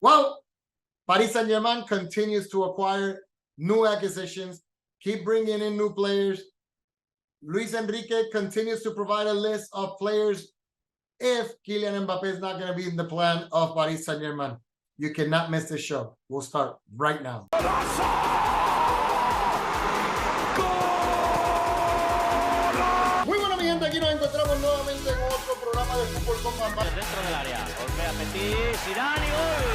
Well, Paris Saint-Germain continues to acquire new acquisitions, keep bringing in new players. Luis Enrique continues to provide a list of players if Kylian Mbappe is not going to be in the plan of Paris Saint-Germain. You cannot miss this show. We'll start right now. Muy buena, mi gente. Aquí nos encontramos nuevamente en otro programa de Fútbol con Bambam. Dentro del área. Golpea Petit, Zidane y gol.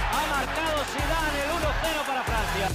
Ha marcado Zidane el 1-0 para Francia.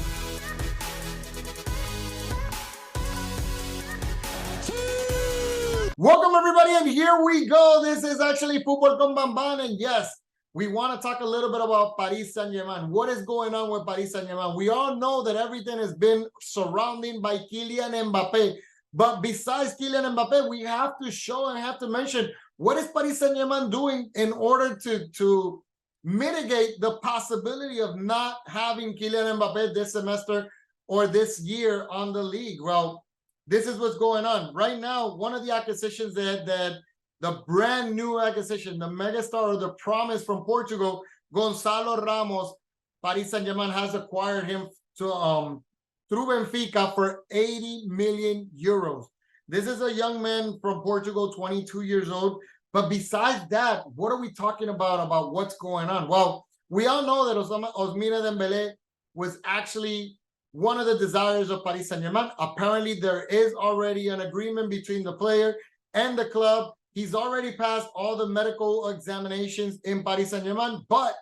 Welcome, everybody, and here we go. This is actually Fútbol con Bambam, and yes, we want to talk a little bit about Paris Saint-Germain. What is going on with Paris Saint-Germain? We all know that everything has been surrounding by Kylian Mbappe, but besides Kylian Mbappe, we have to show and have to mention what is Paris Saint-Germain doing in order to mitigate the possibility of not having Kylian Mbappe this semester or this year on the league. Well, this is what's going on right now. One of the acquisitions that the brand new acquisition, the megastar or the promise from Portugal, Gonzalo Ramos, Paris Saint-Germain has acquired him to through Benfica for 80 million euros. This is a young man from Portugal, 22 years old. But besides that, what are we talking about what's going on? Well, we all know that Ousmane Dembélé was actually one of the desires of Paris Saint-Germain. Apparently, there is already an agreement between the player and the club. He's already passed all the medical examinations in Paris Saint-Germain, but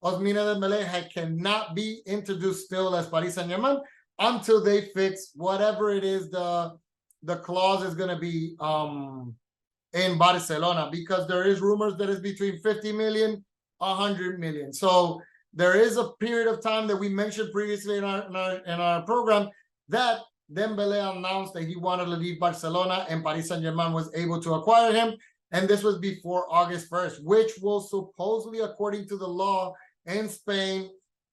Ousmane Dembélé cannot be introduced still as Paris Saint-Germain until they fix whatever it is the clause is going to be in Barcelona, because there is rumors that it's between 50 million, 100 million. So there is a period of time that we mentioned previously in our program that Dembélé announced that he wanted to leave Barcelona, and Paris Saint-Germain was able to acquire him. And this was before August 1st, which will supposedly, according to the law in Spain,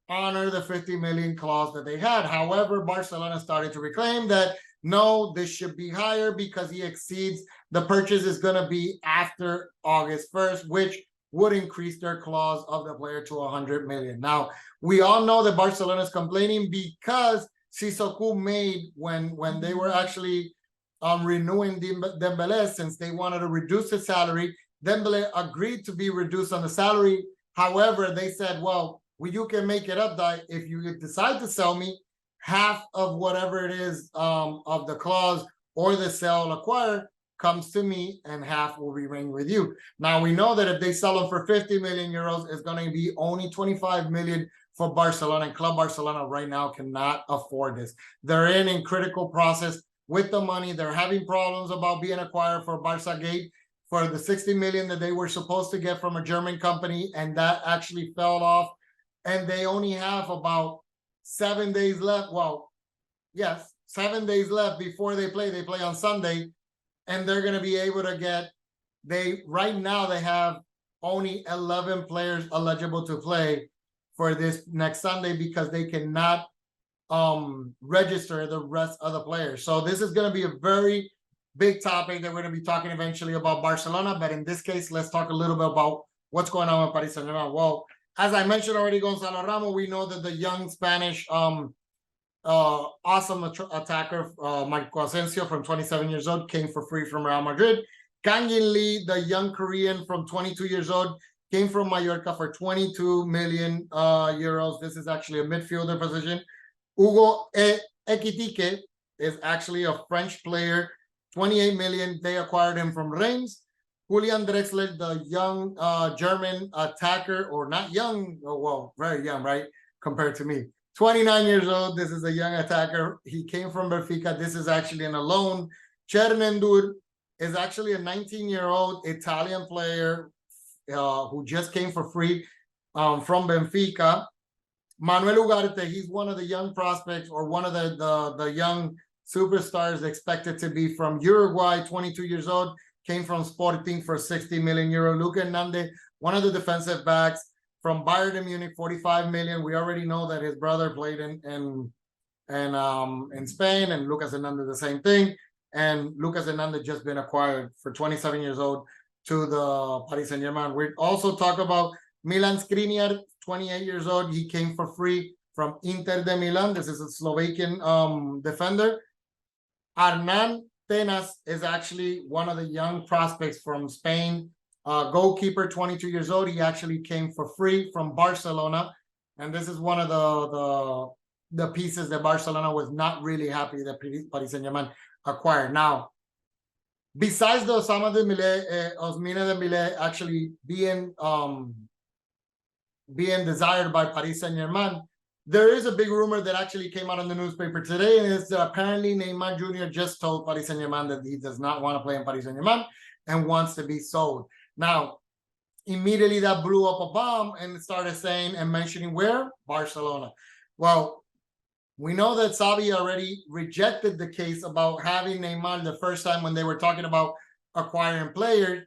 honor the 50 million clause that they had. However, Barcelona started to reclaim that, no, this should be higher because he exceeds, the purchase is going to be after August 1st, which would increase their clause of the player to 100 million. Now, we all know that Barcelona is complaining because Sissoko made, when they were actually renewing Dembélé, since they wanted to reduce his salary, Dembélé agreed to be reduced on the salary. However, they said, well, you can make it up that if you decide to sell me, half of whatever it is of the clause or the sell acquire comes to me, and half will remain with you. Now, we know that if they sell him for 50 million euros, it's going to be only 25 million for Barcelona, and Club Barcelona right now cannot afford this. They're in critical process with the money. They're having problems about being acquired for Barca Gate for the 60 million that they were supposed to get from a German company, and that actually fell off. And they only have about 7 days left. Well, yes, 7 days left before they play. They play on Sunday. And they're going to be able to get, right now they have only 11 players eligible to play for this next Sunday because they cannot register the rest of the players. So this is going to be a very big topic that we're going to be talking eventually about Barcelona. But in this case, let's talk a little bit about what's going on with Paris Saint-Germain. Well, as I mentioned already, Gonzalo Ramos, we know that the young Spanish awesome attacker Marco Asensio from 27 years old came for free from Real Madrid. Kang In Lee, the young Korean from 22 years old, came from Mallorca for 22 million euros. This is actually a midfielder position. Hugo Ekitike is actually a French player, 28 million. They acquired him from Reims. Julian Drexler, the young German attacker, or not young, well, very young, right, compared to me. 29 years old. This is a young attacker. He came from Benfica. This is actually an loan. Chernendur is actually a 19-year-old Italian player who just came for free from Benfica. Manuel Ugarte, he's one of the young prospects, or one of the young superstars expected to be from Uruguay, 22 years old, came from Sporting for 60 million euro. Luca Hernandez, one of the defensive backs from Bayern Munich, 45 million. We already know that his brother played in Spain, and Lucas Hernandez the same thing. And Lucas Hernandez just been acquired for 27 years old to the Paris Saint-Germain. We also talk about Milan Skriniar, 28 years old. He came for free from Inter de Milan. This is a Slovakian defender. Hernan Tenas is actually one of the young prospects from Spain. Goalkeeper, 22 years old. He actually came for free from Barcelona. And this is one of the pieces that Barcelona was not really happy that Paris Saint-Germain acquired. Now, besides the Ousmane Dembélé actually being desired by Paris Saint-Germain, there is a big rumor that actually came out in the newspaper today, and it's that apparently Neymar Jr. just told Paris Saint-Germain that he does not want to play in Paris Saint-Germain and wants to be sold. Now, immediately that blew up a bomb and started saying and mentioning where? Barcelona. Well, we know that Xavi already rejected the case about having Neymar the first time when they were talking about acquiring players.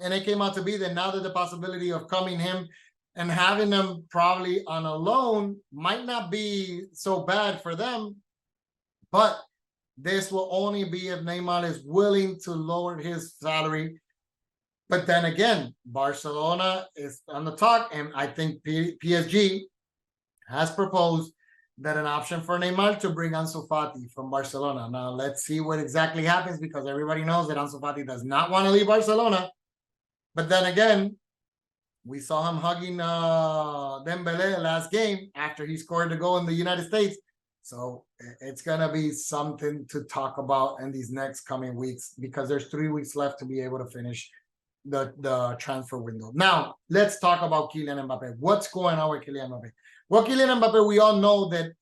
And it came out to be that now that the possibility of coming him and having them probably on a loan might not be so bad for them. But this will only be if Neymar is willing to lower his salary. But then again, Barcelona is on the talk, and I think PSG has proposed that an option for Neymar to bring Ansu Fati from Barcelona. Now, let's see what exactly happens, because everybody knows that Ansu Fati does not want to leave Barcelona. But then again, we saw him hugging Dembélé last game after he scored the goal in the United States. So it's going to be something to talk about in these next coming weeks, because there's 3 weeks left to be able to finish the transfer window. Now, let's talk about Kylian Mbappe. What's going on with Kylian Mbappe? Well, Kylian Mbappe, we all know that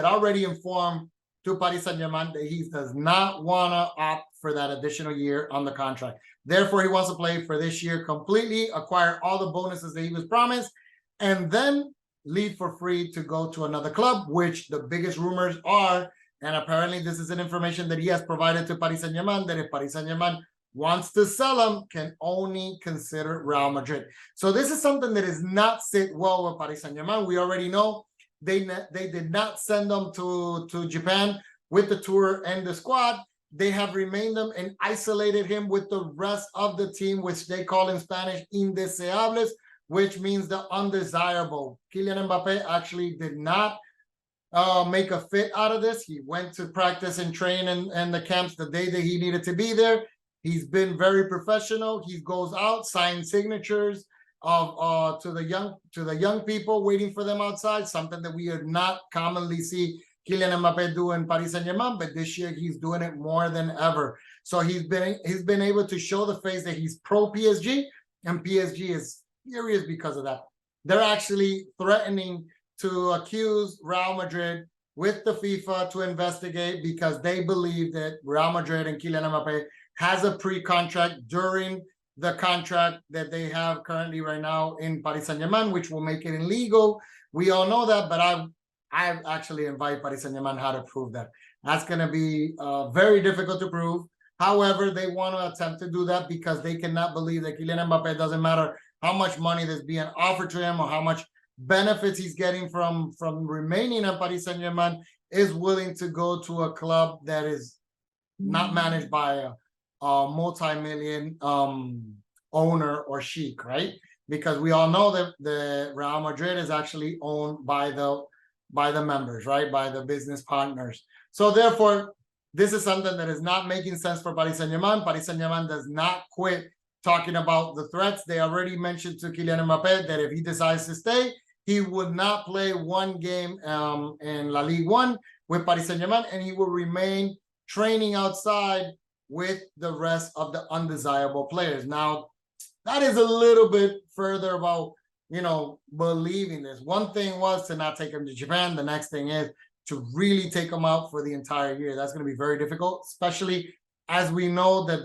already informed to Paris Saint-Germain that he does not want to opt for that additional year on the contract. Therefore, he wants to play for this year completely, acquire all the bonuses that he was promised, and then leave for free to go to another club, which the biggest rumors are, and apparently this is an information that he has provided to Paris Saint-Germain, that if Paris Saint-Germain wants to sell him, can only consider Real Madrid. So this is something that does not sit well with Paris Saint-Germain. We already know they did not send them to Japan with the tour and the squad. They have remained them and isolated him with the rest of the team, which they call in Spanish indeseables, which means the undesirable. Kylian Mbappe actually did not make a fit out of this. He went to practice and train in the camps the day that he needed to be there. He's been very professional. He goes out, signs signatures of to the young people, waiting for them outside, something that we would not commonly see Kylian Mbappe do in Paris Saint-Germain, but this year he's doing it more than ever. So he's been able to show the face that he's pro PSG, and PSG is furious because of that. They're actually threatening to accuse Real Madrid with the FIFA to investigate, because they believe that Real Madrid and Kylian Mbappe has a pre-contract during the contract that they have currently right now in Paris Saint-Germain, which will make it illegal. We all know that, but I actually invite Paris Saint-Germain how to prove that. That's going to be very difficult to prove. However, they want to attempt to do that because they cannot believe that Kylian Mbappe, doesn't matter how much money that's being offered to him or how much benefits he's getting from remaining at Paris Saint-Germain, is willing to go to a club that is not managed by a multi-million owner or sheik, right? Because we all know that the Real Madrid is actually owned by the members, right? By the business partners. So therefore, this is something that is not making sense for Paris Saint-Germain. Paris Saint-Germain does not quit talking about the threats. They already mentioned to Kylian Mbappe that if he decides to stay, he would not play one game in La Ligue 1 with Paris Saint-Germain, and he will remain training outside with the rest of the undesirable players. Now, that is a little bit further about, believing this. One thing was to not take him to Japan. The next thing is to really take him out for the entire year. That's going to be very difficult, especially as we know that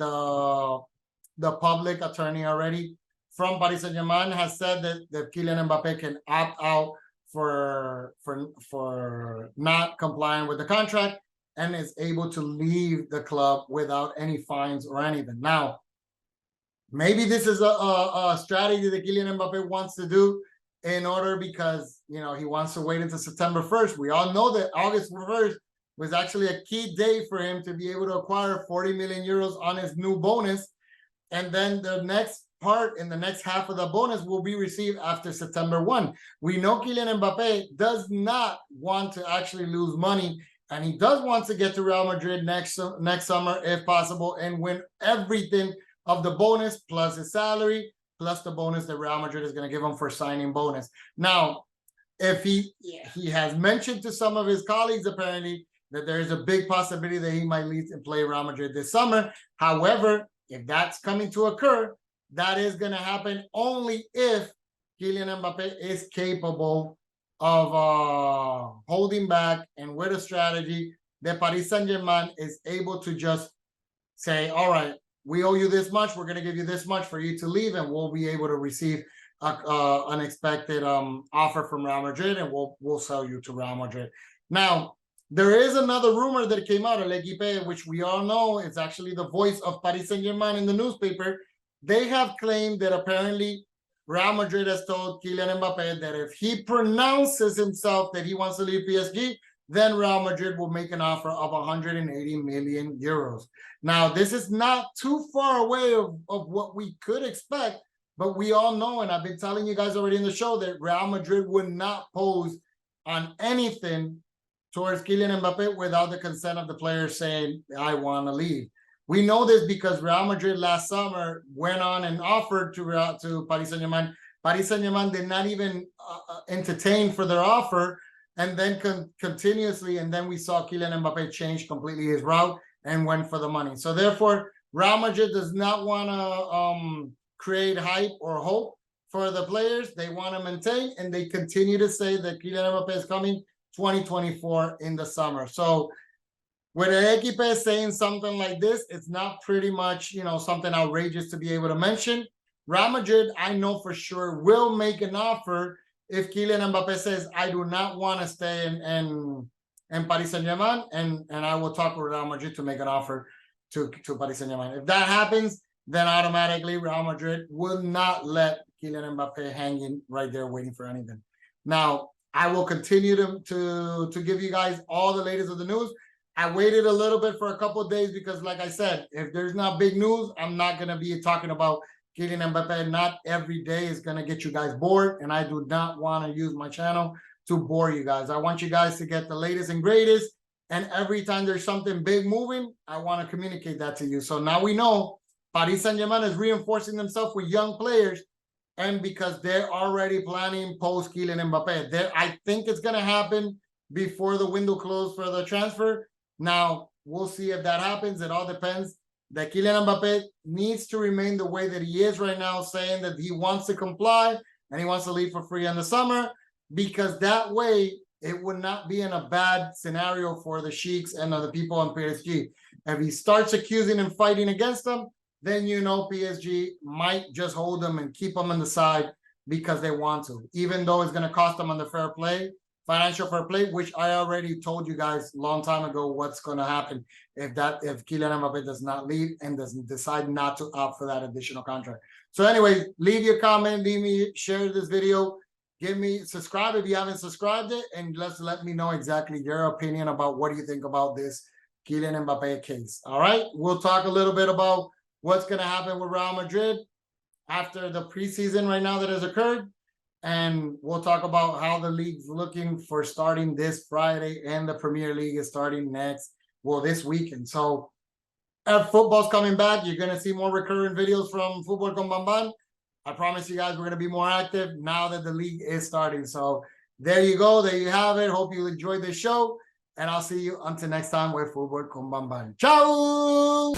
the public attorney already from Paris Saint-Germain has said that Kylian Mbappe can opt out for not complying with the contract, and is able to leave the club without any fines or anything. Now, maybe this is a strategy that Kylian Mbappe wants to do in order, because, he wants to wait until September 1st. We all know that August 1st was actually a key day for him to be able to acquire 40 million euros on his new bonus. And then the next part in the next half of the bonus will be received after September 1. We know Kylian Mbappe does not want to actually lose money, and he does want to get to Real Madrid next summer if possible and win everything of the bonus plus his salary plus the bonus that Real Madrid is going to give him for signing bonus. Now, if he has mentioned to some of his colleagues apparently that there is a big possibility that he might leave and play Real Madrid this summer. However, if that's coming to occur, that is going to happen only if Kylian Mbappe is capable of holding back and with a strategy that Paris Saint-Germain is able to just say, all right, we owe you this much, we're going to give you this much for you to leave, and we'll be able to receive an expected offer from Real Madrid, and we'll sell you to Real Madrid. Now, there is another rumor that came out of L'Equipe, which we all know is actually the voice of Paris Saint-Germain in the newspaper. They have claimed that apparently Real Madrid has told Kylian Mbappe that if he pronounces himself that he wants to leave PSG, then Real Madrid will make an offer of 180 million euros. Now, this is not too far away of what we could expect, but we all know, and I've been telling you guys already in the show, that Real Madrid would not pose on anything towards Kylian Mbappe without the consent of the player saying, I want to leave. We know this because Real Madrid last summer went on and offered to Paris Saint-Germain. Paris Saint-Germain did not even entertain for their offer, and then continuously, and then we saw Kylian Mbappe change completely his route and went for the money. So therefore, Real Madrid does not want to create hype or hope for the players. They want to maintain, and they continue to say that Kylian Mbappe is coming 2024 in the summer. So with L'Equipe saying something like this, it's not pretty much, something outrageous to be able to mention. Real Madrid, I know for sure, will make an offer if Kylian Mbappe says, I do not want to stay in Paris Saint-Germain, and I will talk with Real Madrid to make an offer to Paris Saint-Germain. If that happens, then automatically Real Madrid will not let Kylian Mbappe hanging right there waiting for anything. Now, I will continue to give you guys all the latest of the news. I waited a little bit for a couple of days because, like I said, if there's not big news, I'm not going to be talking about Kylian Mbappe. Not every day is going to get you guys bored, and I do not want to use my channel to bore you guys. I want you guys to get the latest and greatest, and every time there's something big moving, I want to communicate that to you. So now we know Paris Saint-Germain is reinforcing themselves with young players, and because they're already planning post Kylian Mbappe. I think it's going to happen before the window closed for the transfer. Now, we'll see if that happens. It all depends. That Kylian Mbappe needs to remain the way that he is right now, saying that he wants to comply and he wants to leave for free in the summer, because that way it would not be in a bad scenario for the sheiks and the people in PSG. If he starts accusing and fighting against them, then PSG might just hold them and keep them on the side because they want to, even though it's going to cost them on the financial fair play, which I already told you guys a long time ago what's going to happen if Kylian Mbappe does not leave and doesn't decide not to opt for that additional contract. So anyways, leave your comment, share this video, subscribe if you haven't subscribed it, and let me know exactly your opinion about what do you think about this Kylian Mbappe case. All right, we'll talk a little bit about what's going to happen with Real Madrid after the preseason right now that has occurred. And we'll talk about how the league's looking for starting this Friday, and the Premier League is starting this weekend. So if football's coming back, you're going to see more recurring videos from futbolconbambam. I promise you guys we're going to be more active now that the league is starting. So there you go. There you have it. Hope you enjoyed this show. And I'll see you until next time with futbolconbambam. Ciao!